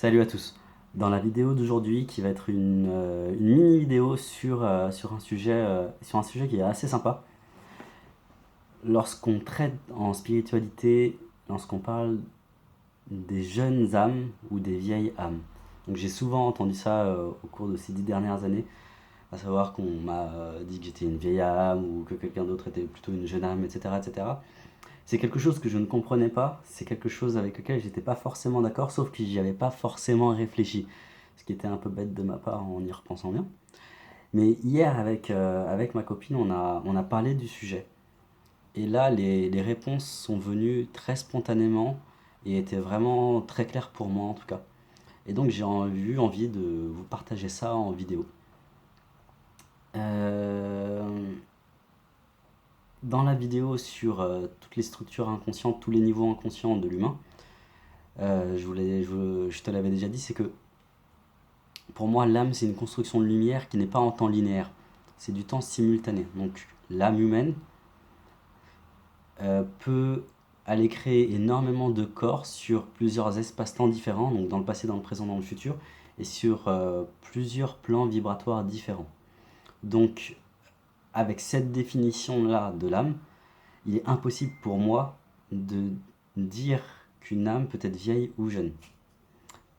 Salut à tous. Dans la vidéo d'aujourd'hui, qui va être une mini vidéo sur un sujet qui est assez sympa. Lorsqu'on traite en spiritualité, lorsqu'on parle des jeunes âmes ou des vieilles âmes. Donc j'ai souvent entendu ça au cours de ces 10 dernières années, à savoir qu'on m'a dit que j'étais une vieille âme ou que quelqu'un d'autre était plutôt une jeune âme, etc., etc. C'est quelque chose que je ne comprenais pas, c'est quelque chose avec lequel j'étais pas forcément d'accord, sauf que j'y avais pas forcément réfléchi. Ce qui était un peu bête de ma part en y repensant bien. Mais hier, avec ma copine, on a parlé du sujet. Et là, les réponses sont venues très spontanément et étaient vraiment très claires pour moi en tout cas. Et donc j'ai eu envie de vous partager ça en vidéo. Euh, Dans la vidéo sur toutes les structures inconscientes, tous les niveaux inconscients de l'humain, je te l'avais déjà dit, c'est que pour moi, l'âme, c'est une construction de lumière qui n'est pas en temps linéaire. C'est du temps simultané. Donc, l'âme humaine peut aller créer énormément de corps sur plusieurs espaces-temps différents, donc dans le passé, dans le présent, dans le futur, et sur plusieurs plans vibratoires différents. Donc, avec cette définition-là de l'âme, il est impossible pour moi de dire qu'une âme peut être vieille ou jeune.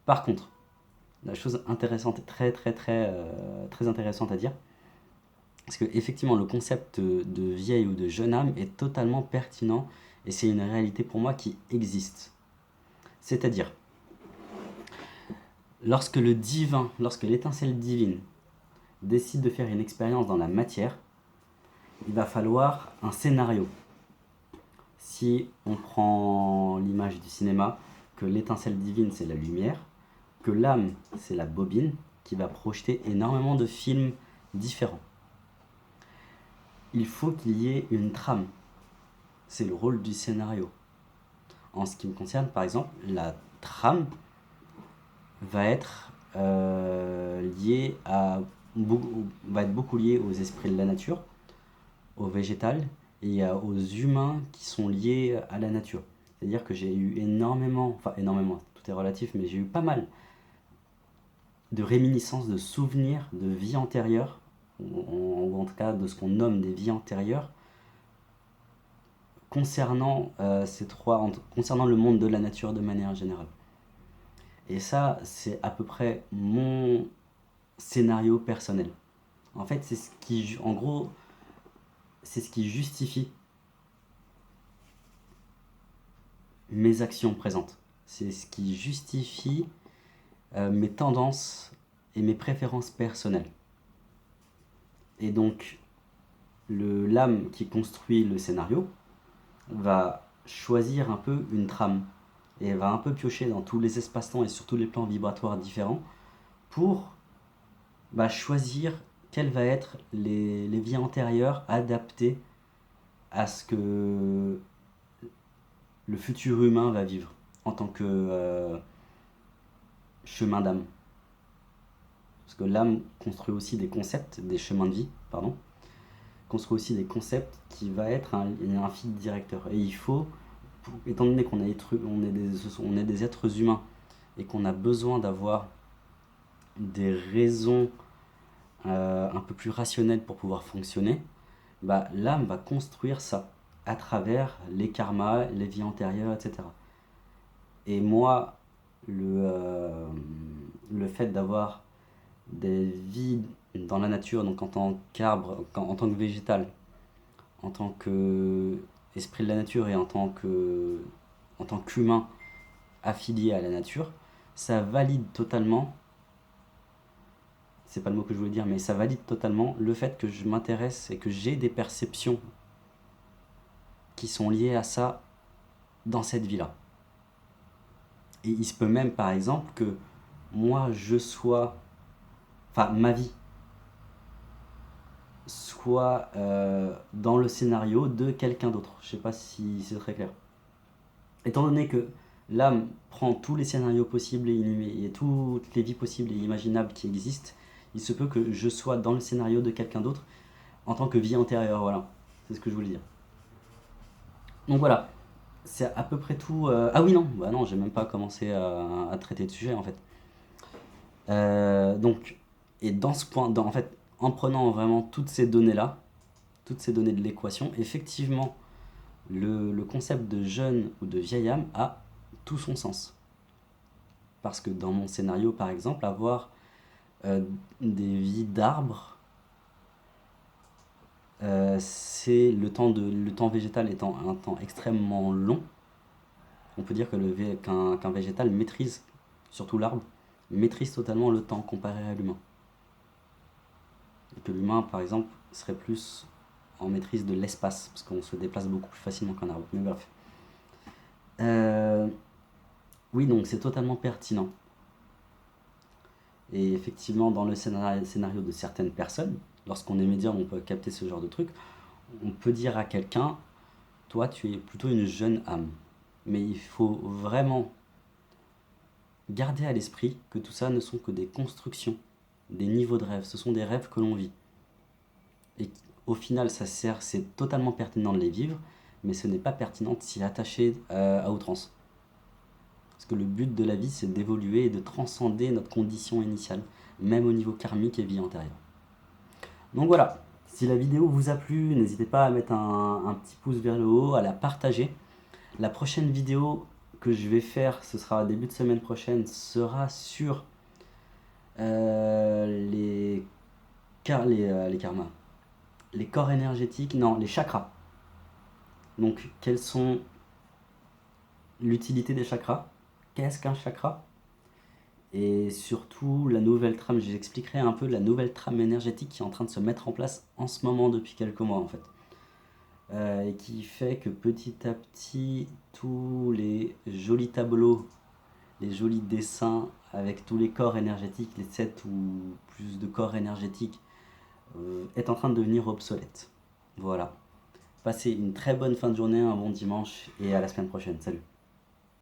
Par contre, la chose intéressante, très intéressante à dire, parce que effectivement le concept de vieille ou de jeune âme est totalement pertinent et c'est une réalité pour moi qui existe. C'est-à-dire, lorsque le divin, lorsque l'étincelle divine décide de faire une expérience dans la matière, il va falloir un scénario. Si on prend l'image du cinéma, que l'étincelle divine c'est la lumière, que l'âme c'est la bobine qui va projeter énormément de films différents. Il faut qu'il y ait une trame. C'est le rôle du scénario. En ce qui me concerne, par exemple, la trame va être liée va être beaucoup liée aux esprits de la nature, au végétal et aux humains qui sont liés à la nature. C'est-à-dire que j'ai eu énormément, tout est relatif, mais j'ai eu pas mal de réminiscences, de souvenirs de vies antérieures, ou en tout cas de ce qu'on nomme des vies antérieures, concernant le monde de la nature de manière générale. Et ça, c'est à peu près mon scénario personnel. En fait, en gros, c'est ce qui justifie mes actions présentes. C'est ce qui justifie mes tendances et mes préférences personnelles. Et donc, l'âme qui construit le scénario va choisir un peu une trame et elle va un peu piocher dans tous les espaces-temps et sur tous les plans vibratoires différents pour choisir quelles vont être les vies antérieures adaptées à ce que le futur humain va vivre en tant que chemin d'âme. Parce que l'âme construit aussi des concepts, des chemins de vie, pardon, construit aussi des concepts qui va être un fil directeur. Et il faut, étant donné on est des êtres humains et qu'on a besoin d'avoir des raisons un peu plus rationnelles pour pouvoir fonctionner, l'âme va construire ça à travers les karmas, les vies antérieures, etc. Et moi, le fait d'avoir des vies dans la nature, donc en tant qu'arbre, en tant que végétal, en tant qu'esprit de la nature et en tant qu'humain affilié à la nature, ça valide totalement, c'est pas le mot que je voulais dire, mais ça valide totalement le fait que je m'intéresse et que j'ai des perceptions qui sont liées à ça dans cette vie-là. Et il se peut même, par exemple, que moi, ma vie soit dans le scénario de quelqu'un d'autre. Je sais pas si c'est très clair. Étant donné que l'âme prend tous les scénarios possibles et toutes les vies possibles et imaginables qui existent, il se peut que je sois dans le scénario de quelqu'un d'autre en tant que vie antérieure. Voilà, c'est ce que je voulais dire. Donc voilà, c'est à peu près tout. Ah oui, non, bah non, j'ai même pas commencé à traiter de sujet en fait. Donc, et dans ce point, en fait, en prenant vraiment toutes ces données-là, toutes ces données de l'équation, effectivement, le concept de jeune ou de vieille âme a tout son sens. Parce que dans mon scénario, par exemple, avoir euh, des vies d'arbres, c'est le temps végétal étant un temps extrêmement long. On peut dire que qu'un végétal maîtrise, surtout l'arbre, maîtrise totalement le temps comparé à l'humain. Et que l'humain, par exemple, serait plus en maîtrise de l'espace, parce qu'on se déplace beaucoup plus facilement qu'un arbre. Mais bref. Euh, oui, donc c'est totalement pertinent. Et effectivement, dans le scénario de certaines personnes, lorsqu'on est médium, on peut capter ce genre de truc. On peut dire à quelqu'un, toi, tu es plutôt une jeune âme. Mais il faut vraiment garder à l'esprit que tout ça ne sont que des constructions, des niveaux de rêve. Ce sont des rêves que l'on vit. Et au final, ça sert, c'est totalement pertinent de les vivre, mais ce n'est pas pertinent de s'y attacher à outrance. Parce que le but de la vie, c'est d'évoluer et de transcender notre condition initiale, même au niveau karmique et vie antérieure. Donc voilà, si la vidéo vous a plu, n'hésitez pas à mettre un petit pouce vers le haut, à la partager. La prochaine vidéo que je vais faire, ce sera début de semaine prochaine, sera sur les karmas, les corps énergétiques, non, les chakras. Donc, quelles sont l'utilité des chakras? Qu'est-ce qu'un chakra? Et surtout, la nouvelle trame, j'expliquerai un peu la nouvelle trame énergétique qui est en train de se mettre en place en ce moment depuis quelques mois en fait. Et qui fait que petit à petit, tous les jolis tableaux, les jolis dessins avec tous les corps énergétiques, les 7 ou plus de corps énergétiques, est en train de devenir obsolète. Voilà. Passez une très bonne fin de journée, un bon dimanche et à la semaine prochaine. Salut.